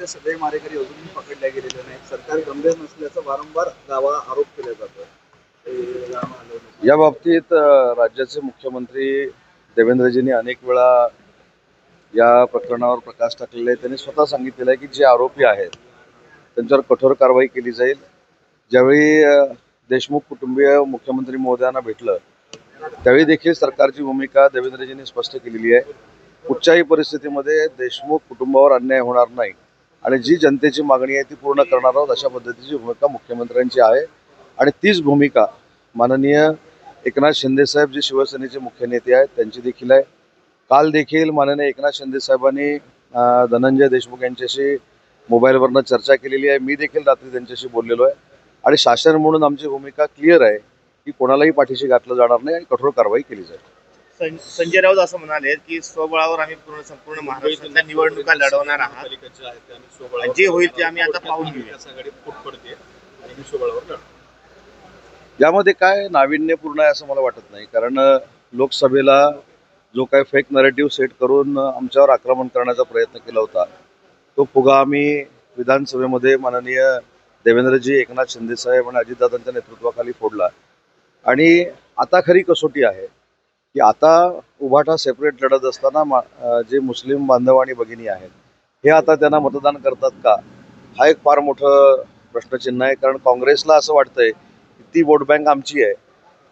असलेले सगळे मारेकरी अजूनही पकडले गेलेले नाहीत. सरकार गंभीर नसल्याचा वारंवार दावा आरोप केला जातो. या बाबतीत राज्याचे मुख्यमंत्री देवेंद्रजींनी अनेक वेळा या प्रकरणावर प्रकाश टाकलेला आहे. त्यांनी स्वतः सांगितलेलं आहे की जे आरोपी आहेत त्यांच्यावर कठोर कारवाई केली जाईल. ज्यावेळी देशमुख कुटुंबीय मुख्यमंत्री महोदयांना भेटलं त्यावेळी देखील सरकारची भूमिका देवेंद्रजींनी स्पष्ट केलेली आहे. कुठच्याही परिस्थितीमध्ये देशमुख कुटुंबावर अन्याय होणार नाही आणि जी जनतेची मागणी आहे ती पूर्ण करणार आहोत अशा पद्धतीची भूमिका मुख्यमंत्र्यांची आहे. आणि तीच भूमिका माननीय एकनाथ शिंदेसाहेब जे शिवसेनेचे मुख्य नेते आहेत त्यांची देखील आहे. काल देखील माननीय एकनाथ शिंदे साहेबांनी धनंजय देशमुख यांच्याशी मोबाईलवरनं चर्चा केलेली आहे. मी देखील रात्री त्यांच्याशी बोललेलो आहे आणि शासन म्हणून आमची भूमिका क्लिअर आहे की कोणालाही पाठीशी घातलं जाणार नाही आणि कठोर कारवाई केली जाईल. संजय राऊत असं म्हणाले की स्वबळावर आम्ही संपूर्ण महाराष्ट्रातल्या निवडणुका लढवणार आहात. जे होईल ते आम्ही आता पाहून घेऊया. यामध्ये काय नाविन्यपूर्ण आहे असं मला वाटत नाही. कारण लोकसभेला जो काय फेक नरेटिव्ह सेट करून आमच्यावर आक्रमण करण्याचा प्रयत्न केला होता तो फुगा आम्ही विधानसभेमध्ये माननीय देवेंद्रजी, एकनाथ शिंदेसाहेब आणि अजितदादांच्या नेतृत्वाखाली फोडला. आणि आता खरी कसोटी आहे की आता उभाटा सेपरेट लढत असताना जे मुस्लिम बांधव आणि भगिनी आहेत हे आता त्यांना मतदान करतात का, हा एक फार मोठं प्रश्नचिन्ह आहे. कारण काँग्रेसला असं वाटतंय की ती वोट बँक आमची आहे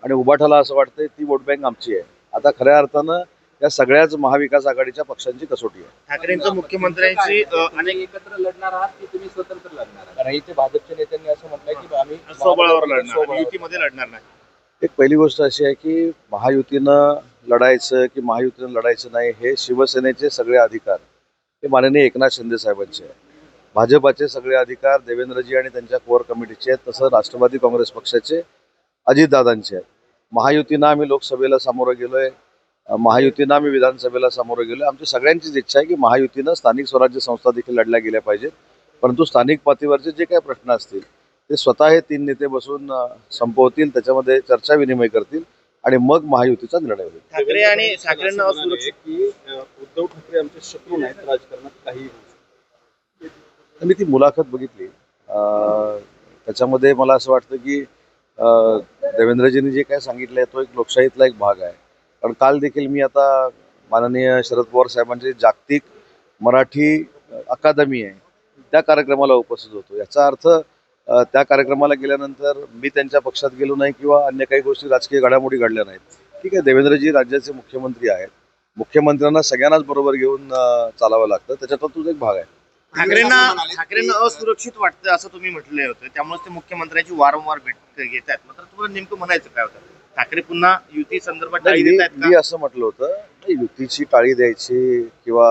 आणि उभाटाला असं वाटतंय ती वोट बँक आमची आहे. आता खऱ्या अर्थानं या सगळ्याच महाविकास आघाडीच्या पक्षांची कसोटी आहे. ठाकरेंचं मुख्यमंत्र्यांची अनेक एकत्र लढणार आहात की तुम्ही स्वतंत्र लढणार आहात? कारण इथे भाजपच्या नेत्यांनी असं म्हटलंय की आम्ही स्वबळावर लढणार, युतीमध्ये लढणार नाही. एक पहिली गोष्ट अशी आहे की महायुतीनं लढायचं की महायुतीनं लढायचं नाही हे शिवसेनेचे सगळे अधिकार हे माननीय एकनाथ शिंदे साहेबांचे आहे. भाजपाचे सगळे अधिकार देवेंद्रजी आणि त्यांच्या कोअर कमिटीचे आहेत. तसं राष्ट्रवादी काँग्रेस पक्षाचे अजितदादांचे आहेत. महायुतीनं आम्ही लोकसभेला सामोरं गेलोय, महायुतीनं आम्ही विधानसभेला सामोरं गेलोय. आमची सगळ्यांचीच इच्छा आहे की महायुतीनं स्थानिक स्वराज्य संस्था देखील लढल्या गेल्या पाहिजेत. परंतु स्थानिक पातळीवरचे जे काही प्रश्न असतील ते स्वतः हे तीन नेते बसून संपवतील, त्याच्यामध्ये चर्चा विनिमय करतील आणि मग महायुतीचा निर्णय होईल. ठाकरे आणि ठाकरेंना असुरक्षित की उद्धव ठाकरे आमचे शत्रू नाहीत, राजकारणात काही. मी ती मुलाखत बघितली. त्याच्यामध्ये मला असं वाटतं की देवेंद्रजींनी जे काय सांगितलं आहे तो एक लोकशाहीतला एक भाग आहे. कारण काल देखील मी आता माननीय शरद पवार साहेबांची जागतिक मराठी अकादमी आहे त्या कार्यक्रमाला उपस्थित होतो. याचा अर्थ त्या कार्यक्रमाला गेल्यानंतर मी त्यांच्या पक्षात गेलो नाही किंवा अन्य काही गोष्टी राजकीय घडामोडी घडल्या नाहीत. ठीक आहे, देवेंद्रजी राज्याचे मुख्यमंत्री आहेत. मुख्यमंत्र्यांना सगळ्यांनाच बरोबर घेऊन चालावं लागतं, त्याच्यातला तोच एक भाग आहे. ठाकरेंना असुरक्षित वाटतं असं तुम्ही म्हटले होते, त्यामुळे ते मुख्यमंत्र्यांची वारंवार भेट घेत आहेत. मात्र तुम्हाला नेमकं म्हणायचं काय होतं? ठाकरे पुन्हा युती संदर्भात टाळी देत आहेत मी असं म्हटलं होतं युतीची टाळी द्यायची किंवा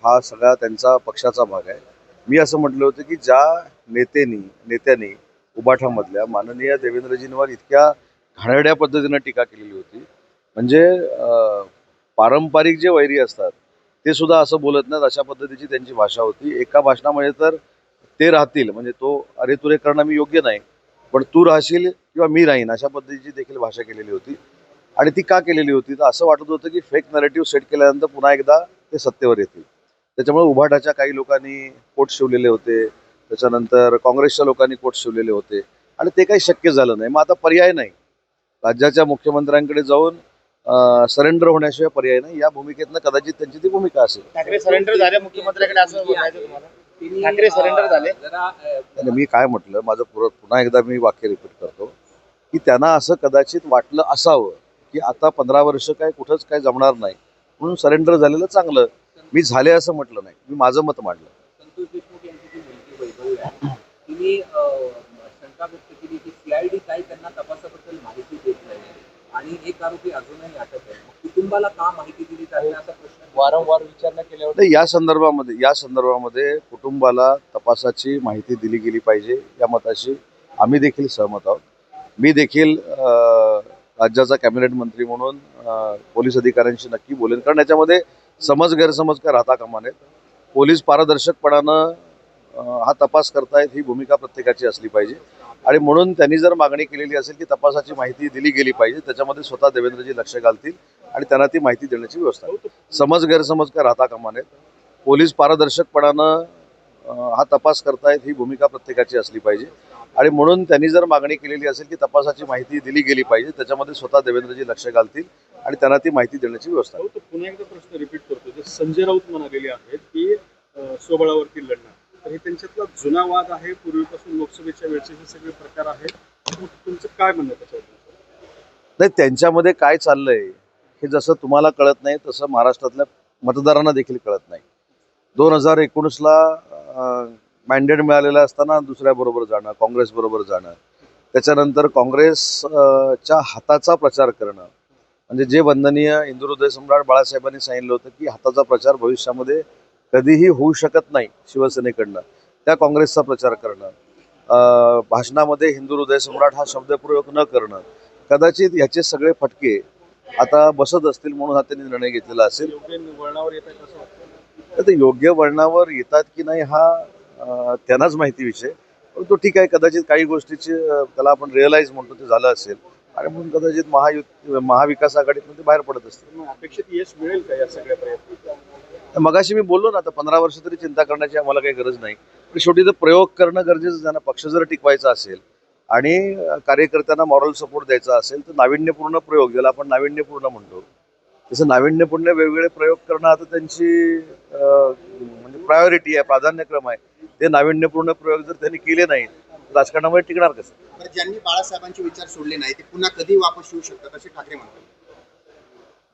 हा सगळा त्यांचा पक्षाचा भाग आहे. मी असं म्हटलं होतं की ज्या नेत्यांनी उबाठामधल्या माननीय देवेंद्रजींवर इतक्या घाणेरड्या पद्धतीनं टीका केलेली होती, म्हणजे पारंपरिक जे वैरी असतात ते सुद्धा असं बोलत नाहीत अशा पद्धतीची त्यांची भाषा होती. एका भाषणामध्ये तर ते राहतील म्हणजे तो अरे तुरे करणं मी योग्य नाही पण तू राहशील किंवा मी राहीन अशा पद्धतीची देखील भाषा केलेली होती. आणि ती का केलेली होती तर असं वाटत होतं की फेक नरेटिव्ह सेट केल्यानंतर पुन्हा एकदा ते सत्तेवर येतील. त्याच्यामुळे उभाटाच्या काही लोकांनी कोट शिवलेले होते, त्याच्यानंतर काँग्रेसच्या लोकांनी कोट शिवलेले होते आणि ते काही शक्य झालं नाही. मग आता पर्याय नाही, राज्याच्या मुख्यमंत्र्यांकडे जाऊन सरेंडर होण्याशिवाय पर्याय नाही. या भूमिकेतनं कदाचित त्यांची ती भूमिका असेल. ठाकरे सरेंडर झाले मुख्यमंत्र्यांकडे असं म्हणायचं तुम्हाला? ठाकरे सरेंडर झाले. मी काय म्हटलं, माझं पुन्हा एकदा मी वाक्य रिपीट करतो की त्यांना असं कदाचित वाटलं असावं की आता 15 वर्ष काय कुठंच काय जमणार नाही म्हणून सरेंडर झालेलं चांगलं. मी झाले असं म्हटलं नाही, मी माझं मत मांडलं. संतोष देशमुख यांची जी मुलगी वैभवी आहे तिने शंका व्यक्त केली की सीआयडी काय त्यांना तपासाबद्दल माहिती देत नाही आणि एक आरोपी अजूनही अटक आहे. कुटुंबाला का माहिती दिली जाते असा प्रश्न वारंवार विचारणा केल्यावर या संदर्भामध्ये कुटुंबाला तपासाची माहिती दिली गेली पाहिजे या मताशी आम्ही देखील सहमत आहोत. मी देखील राज्याचा कॅबिनेट मंत्री म्हणून पोलीस अधिकाऱ्यांशी नक्की बोलेन, कारण याच्यामध्ये समज गैरसमज काय राहता कामा नयेत. पोलीस पारदर्शकपणानं हा तपास करतायत ही भूमिका प्रत्येकाची असली पाहिजे आणि म्हणून त्यांनी जर मागणी केलेली असेल की तपासाची माहिती दिली गेली पाहिजे त्याच्यामध्ये स्वतः देवेंद्रजी लक्ष घालतील आणि त्यांना ती माहिती देण्याची व्यवस्था. समज गैरसमज काय राहता कामा नयेत. पोलीस पारदर्शकपणानं हा तपास करतायत ही भूमिका प्रत्येकाची असली पाहिजे. आणि म्हणून त्यांनी जर मागणी केलेली असेल की तपासाची माहिती दिली गेली पाहिजे, त्याच्यामध्ये स्वतः देवेंद्रजी लक्ष घालतील आणि त्यांना ती माहिती देण्याची व्यवस्था तो पुन्हा एकदा प्रश्न रिपीट करतो. जे संजय राऊत म्हणालेले आहेत की स्वबळावरती लढणार, तर हे त्यांच्यातला जुना वाद आहे. पूर्वीपासून लोकसभेच्या वेळचे हे सगळे प्रकार आहेत. मग तुमचं काय म्हणणं त्याच्यावर? नाही, त्यांच्यामध्ये काय चाललंय हे जसं तुम्हाला कळत नाही तसं महाराष्ट्रातल्या मतदारांना देखील कळत नाही. 2019ला मॅन्डेट मिळालेलं असताना दुसऱ्याबरोबर जाणं, काँग्रेसबरोबर जाणं, त्याच्यानंतर काँग्रेसच्या हाताचा प्रचार करणं, म्हणजे जे वंदनीय हिंदू हृदय सम्राट बाळासाहेबांनी सांगितलं होतं की हाताचा प्रचार भविष्यामध्ये कधीही होऊ शकत नाही शिवसेनेकडनं, त्या काँग्रेसचा प्रचार करणं, भाषणामध्ये हिंदू हृदय सम्राट हा शब्दप्रयोग न करणं, कदाचित ह्याचे सगळे फटके आता बसत असतील म्हणून हा त्यांनी निर्णय घेतलेला असेल. योग्य वळणावर येत आहे असं वाटतं? तर ते योग्य वळणावर येतात की नाही हा त्यांनाच माहिती विषय. परंतु ठीक आहे, कदाचित काही गोष्टीची त्याला आपण रिअलाइज म्हणतो ते झालं असेल आणि म्हणून कदाचित महाविकास आघाडीतून ते बाहेर पडत असतील. मग अपेक्षित यश मिळेल का या सगळ्या प्रयत्नात? मगाशी मी बोललो ना, आता 15 वर्ष तरी चिंता करण्याची आम्हाला काही गरज नाही. पण शेवटी तर प्रयोग करणं गरजेचं आहे ना. पक्ष जर टिकवायचा असेल आणि कार्यकर्त्यांना मॉरल सपोर्ट द्यायचा असेल तर नाविन्यपूर्ण प्रयोग, ज्याला आपण नाविन्यपूर्ण म्हणतो, तसं नाविन्यपूर्ण वेगवेगळे प्रयोग करणं आता त्यांची म्हणजे प्रायोरिटी आहे, प्राधान्यक्रम आहे. ते नाविन्यपूर्ण प्रयोग जर त्यांनी केले नाहीत राजकारणामध्ये टिकणार कसं? तर ज्यांनी बाळासाहेबांचे विचार सोडले नाही ते पुन्हा कधी वापस येऊ शकतात असे ठाकरे म्हणतात.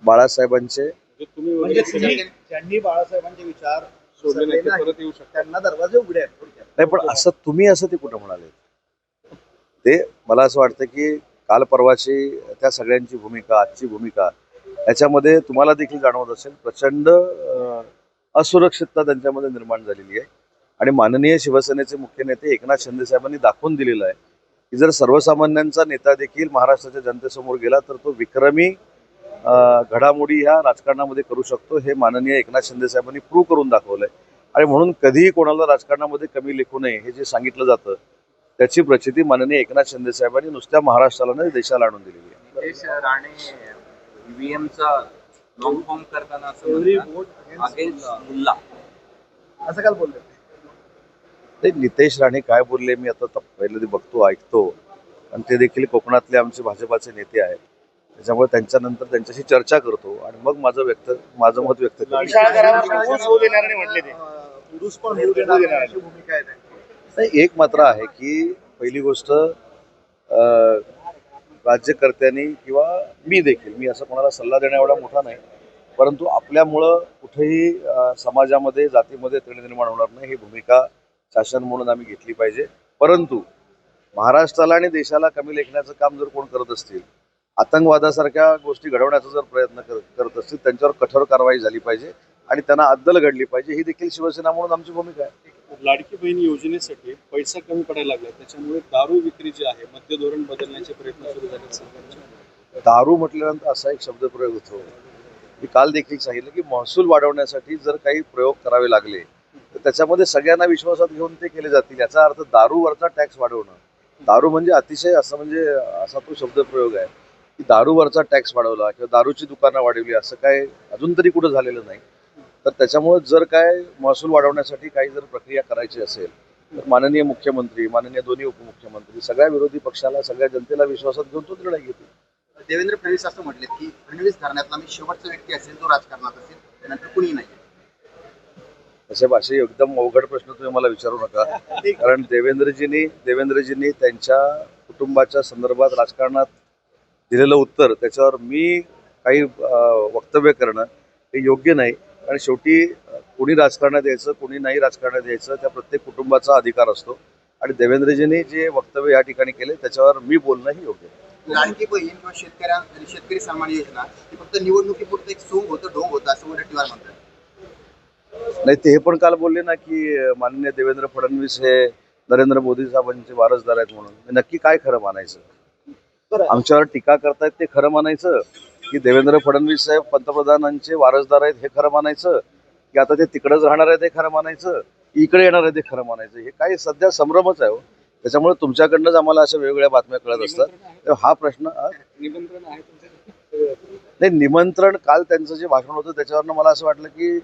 बाळासाहेबांचे जे तुम्ही म्हणजे वगैरे सगळे ज्यांनी बाळासाहेबांचे विचार सोडले नाही ते परत येऊ शकतात. त्यांना दरवाजे उघडे आहेत थोडक्यात. नाही, पण असं ते कुठं म्हणाले? ते मला असं वाटतं की काल परवाची त्या सगळ्यांची भूमिका, आजची भूमिका, याच्यामध्ये तुम्हाला देखील जाणवत असेल प्रचंड असुरक्षितता त्यांच्यामध्ये निर्माण झालेली आहे. आणि माननीय शिवसेनेचे मुख्य नेते एकनाथ शिंदे साहेबांनी दाखवून दिलेलं आहे की जर सर्वसामान्यांचा नेता देखील महाराष्ट्राच्या जनतेसमोर गेला तर तो विक्रमी घडामोडी ह्या राजकारणामध्ये करू शकतो. हे माननीय एकनाथ शिंदे साहेबांनी प्रूव्ह करून दाखवलंय. आणि म्हणून कधीही कोणाला राजकारणामध्ये कमी लेखू नये हे जे सांगितलं जातं त्याची प्रचिती माननीय एकनाथ शिंदे साहेबांनी नुसत्या महाराष्ट्राला नाही देशाला आणून दिलेली आहे. नितेश राणे ईव्हीएमचा लॉंग फॉर्म करताना असं म्हणतात, अगेन्स्ट मुल्ला. असं काल बोलले. ते नितेश राणे काय बोलले मी आता पहिल्यांदा बघतो, ऐकतो. आणि ते देखील कोकणातले आमचे भाजपाचे नेते आहेत, त्याच्यामुळे त्यांच्यानंतर त्यांच्याशी चर्चा करतो आणि मग माझं मत व्यक्त करतो. शाळा घरावर ऊस होऊ देणार नाही म्हटले ते. पुरुष पण होऊ देणार अशी भूमिका आहे त्यांची. नाही, एक मात्र आहे की पहिली गोष्ट राज्यकर्त्यांनी किंवा मी असं कोणाला सल्ला देण्या एवढा मोठा नाही, परंतु आपल्यामुळं कुठेही समाजामध्ये जातीमध्ये तेढ निर्माण होणार नाही ही भूमिका शासन म्हणून आम्ही घेतली पाहिजे. परंतु महाराष्ट्राला आणि देशाला कमी लेखण्याचं काम जर कोण करत असतील, आतंकवादासारख्या गोष्टी घडवण्याचा जर प्रयत्न करत असतील, त्यांच्यावर कठोर कारवाई झाली पाहिजे आणि त्यांना अद्दल घडली पाहिजे. ही देखील शिवसेना म्हणून आमची भूमिका आहे. लाडकी बहीण योजनेसाठी पैसा कमी पडायला लागला, त्याच्यामुळे दारू विक्री जी आहे मद्य धोरण बदलण्याचे प्रयत्न सुरू झाले सरकारचे. दारू म्हटल्यानंतर असा एक शब्दप्रयोग होतो. मी काल देखील सांगितलं की महसूल वाढवण्यासाठी जर काही प्रयोग करावे लागले तर त्याच्यामध्ये सगळ्यांना विश्वासात घेऊन ते केले जातील. याचा अर्थ दारूवरचा टॅक्स वाढवणं, दारू म्हणजे अतिशय असा तो शब्दप्रयोग आहे की दारूवरचा टॅक्स वाढवला किंवा दारूची दुकानं वाढवली, असं काय अजून तरी कुठं झालेलं नाही. तर त्याच्यामुळे जर काय महसूल वाढवण्यासाठी काही जर प्रक्रिया करायची असेल तर माननीय मुख्यमंत्री, माननीय दोन्ही उपमुख्यमंत्री सगळ्या विरोधी पक्षाला, सगळ्या जनतेला विश्वासात घेऊन तो निर्णय घेतील. देवेंद्र फडणवीस असं म्हटले की फडणवीस घराण्यातला मी शेवटचा व्यक्ती असेल जो राजकारणात असेल, त्यानंतर कुणी नाही. असे एकदम अवघड प्रश्न तुम्ही मला विचारू नका. कारण देवेंद्रजींनी त्यांच्या कुटुंबाच्या संदर्भात राजकारणात दिलेलं उत्तर त्याच्यावर मी काही वक्तव्य करणं हे योग्य नाही. आणि शेवटी कोणी राजकारणात यायचं, कोणी नाही राजकारणात यायचं, त्या प्रत्येक कुटुंबाचा अधिकार असतो. आणि देवेंद्रजींनी जे वक्तव्य या ठिकाणी केले त्याच्यावर मी बोलणं ही योग्य आहे. लाडकी बहीण किंवा शेतकरी सन्मान योजना ही फक्त निवडणुकीपुरतं एक सोंग होतं, ढोंग होतं असं वडेट्टीवार म्हणतात. नाही, ते हे पण काल बोलले ना की माननीय देवेंद्र फडणवीस हे नरेंद्र मोदी साहेबांचे वारसदार आहेत म्हणून. नक्की काय खरं मानायचं? आमच्यावर टीका करतायत ते खरं मानायचं की देवेंद्र फडणवीस साहेब पंतप्रधानांचे वारसदार आहेत हे खरं मानायचं, की आता ते तिकडंच राहणार आहेत हे खरं मानायचं, इकडे येणार आहे ते खरं मानायचं? हे काही सध्या संभ्रमच आहे हो. त्याच्यामुळे तुमच्याकडनंच आम्हाला अशा वेगवेगळ्या बातम्या कळत असतात. तर हा प्रश्न निमंत्रण आहे तुमचं? नाही, निमंत्रण काल त्यांचं जे भाषण होतं त्याच्यावरनं मला असं वाटलं की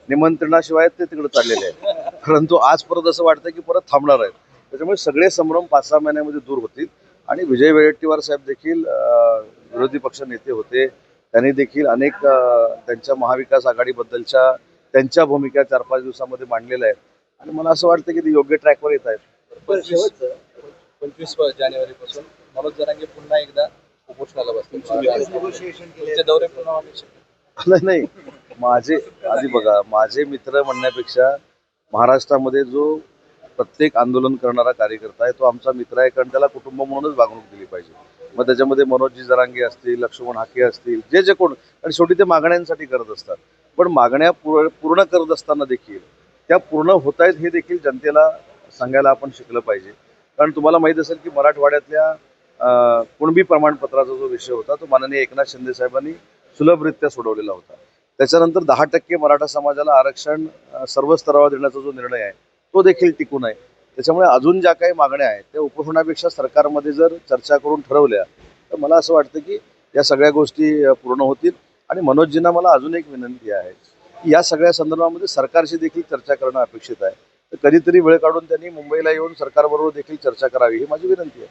निमंत्रणाशिवाय ते तिकडे चाललेले आहेत. परंतु आज परत असं वाटतं की परत थांबणार आहेत. त्याच्यामुळे सगळे संभ्रम 5-6 महिन्यामध्ये दूर होतील आणि विजय वडेट्टीवार साहेब देखील विरोधी पक्ष नेते होते. त्यांनी देखील अनेक त्यांच्या महाविकास आघाडीबद्दलच्या त्यांच्या भूमिका 4-5 दिवसामध्ये मांडलेल्या आहेत आणि मला असं वाटतं की ते योग्य ट्रॅकवर येत आहेत. 25 जानेवारीपासून मनोज जरांगे पुन्हा एकदा उपोषणाला बसतील. तुमचे दौरे पुन्हा होणे शक्य? नाही माझे आधी बघा, माझे मित्र म्हणण्यापेक्षा महाराष्ट्रामध्ये जो प्रत्येक आंदोलन करणारा कार्यकर्ता आहे तो आमचा मित्र आहे, कारण त्याला कुटुंब म्हणूनच वागणूक दिली पाहिजे. मग त्याच्यामध्ये मनोजजी जरांगे असतील, लक्ष्मण हाके असतील, जे कोण, आणि शेवटी ते मागण्यांसाठी करत असतात. पण मागण्या पूर्ण करत असताना देखील त्या पूर्ण होत आहेत हे देखील जनतेला सांगायला आपण शिकलं पाहिजे. कारण तुम्हाला माहीत असेल की मराठवाड्यातल्या कुणबी प्रमाणपत्राचा जो विषय होता तो माननीय एकनाथ शिंदे साहेबांनी सुलभरित्या सोडवलेला होता. त्याच्यानंतर 10% मराठा समाजाला आरक्षण सर्व स्तरावर देण्याचा जो निर्णय आहे तो देखील टिकून आहे. त्याच्यामुळे अजून ज्या काही मागण्या आहेत त्या उपोषणापेक्षा सरकारमध्ये जर चर्चा करून ठरवल्या तर मला असं वाटतं की या सगळ्या गोष्टी पूर्ण होतील. आणि मनोजजींना मला अजून एक विनंती आहे की या सगळ्या संदर्भामध्ये सरकारशी देखील चर्चा करणं अपेक्षित आहे. तर कधीतरी वेळ काढून त्यांनी मुंबईला येऊन सरकारबरोबर देखील चर्चा करावी ही माझी विनंती आहे.